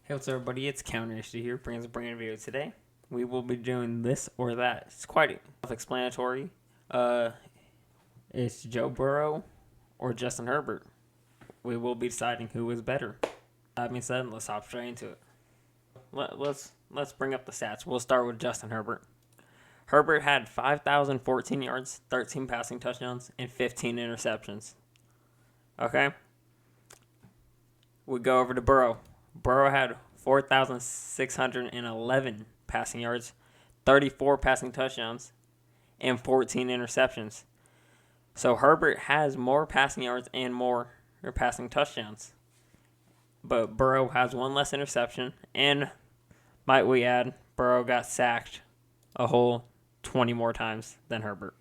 Hey, what's up, everybody? It's Counter Issue here, bringing us a brand new video today. We will be doing this or that. It's quite self-explanatory. It's Joe Burrow or Justin Herbert. We will be deciding who is better. That being said, let's hop straight into it. Let's bring up the stats. We'll start with Justin Herbert. Herbert had 5,014 yards, 13 passing touchdowns, and 15 interceptions. Okay? We go over to Burrow. Burrow had 4,611 passing yards, 34 passing touchdowns, and 14 interceptions. So Herbert has more passing yards and more passing touchdowns. But Burrow has one less interception, and might we add, Burrow got sacked a whole 20 more times than Herbert.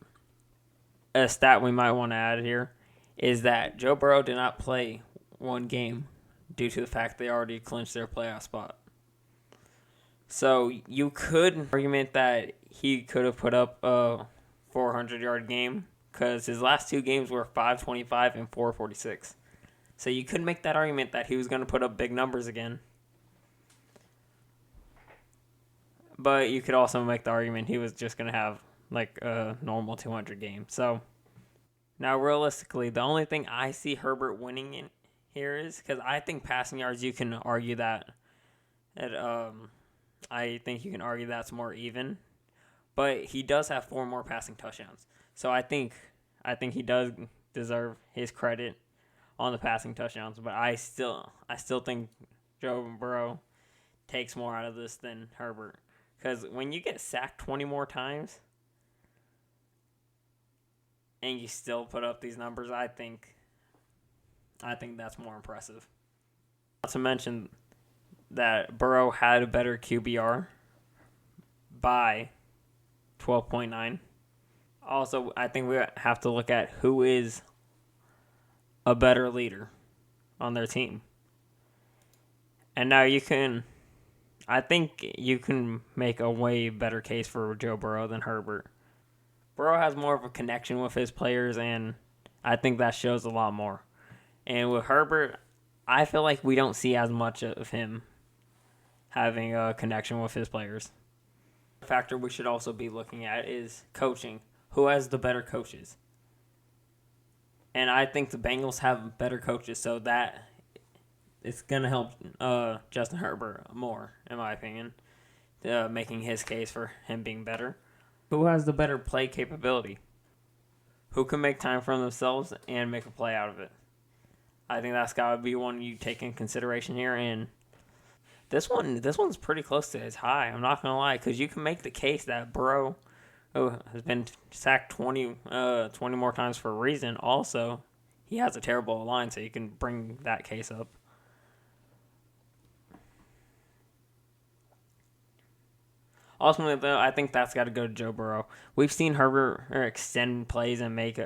A stat we might want to add here is that Joe Burrow did not play one game due to the fact they already clinched their playoff spot. So you could argument that he could have put up a 400-yard game because his last two games were 525 and 446. So you could make that argument that he was going to put up big numbers again. But you could also make the argument he was just going to have like a normal 200 game. So now realistically, the only thing I see Herbert winning in here is because I think passing yards, you can argue that. I think you can argue that's more even, but he does have 4 more passing touchdowns. So I think he does deserve his credit on the passing touchdowns. But I still think Joe Burrow takes more out of this than Herbert, because when you get sacked 20 more times and you still put up these numbers, I think that's more impressive. Not to mention that Burrow had a better QBR by 12.9. Also, I think we have to look at who is a better leader on their team. And now I think you can make a way better case for Joe Burrow than Herbert. Burrow has more of a connection with his players, and I think that shows a lot more. And with Herbert, I feel like we don't see as much of him having a connection with his players. A factor we should also be looking at is coaching. Who has the better coaches? And I think the Bengals have better coaches, so that it's going to help Justin Herbert more, in my opinion, making his case for him being better. Who has the better play capability? Who can make time for themselves and make a play out of it? I think that's got to be one you take in consideration here. And this one's pretty close to his high. I'm not going to lie, because you can make the case that Burrow has been sacked 20 more times for a reason. Also, he has a terrible line, so you can bring that case up. Ultimately, though, I think that's got to go to Joe Burrow. We've seen Herbert extend plays and make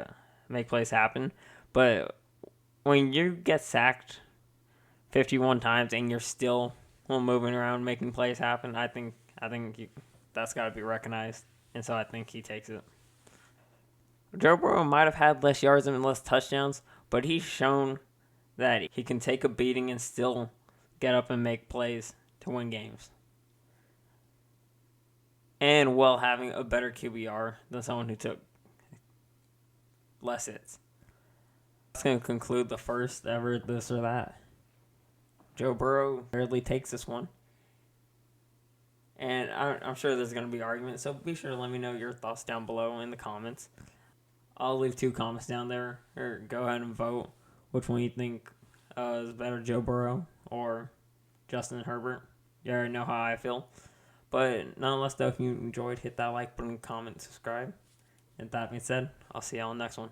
plays happen, but when you get sacked 51 times and you're still moving around making plays happen, I think that's got to be recognized, and so I think he takes it. Joe Burrow might have had less yards and less touchdowns, but he's shown that he can take a beating and still get up and make plays to win games. And while having a better QBR than someone who took less hits. That's going to conclude the first ever this or that. Joe Burrow barely takes this one. And I'm sure there's going to be arguments, so be sure to let me know your thoughts down below in the comments. I'll leave 2 comments down there, or go ahead and vote which one you think is better, Joe Burrow or Justin Herbert. You already know how I feel. But nonetheless, though, if you enjoyed, hit that like button, comment, subscribe. And that being said, I'll see y'all on the next one.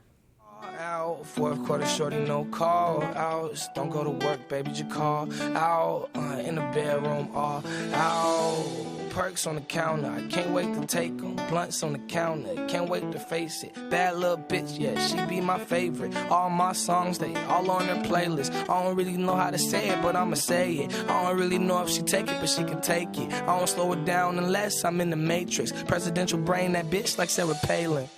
Out, 4th quarter, shorty, no call outs. Don't go to work, baby, just call out. In the bedroom, all out. Perks on the counter, I can't wait to take them. Blunts on the counter, can't wait to face it. Bad little bitch, yeah, she be my favorite. All my songs, they all on her playlist. I don't really know how to say it, but I'ma say it. I don't really know if she take it, but she can take it. I don't slow it down unless I'm in the Matrix. Presidential brain, that bitch like Sarah Palin.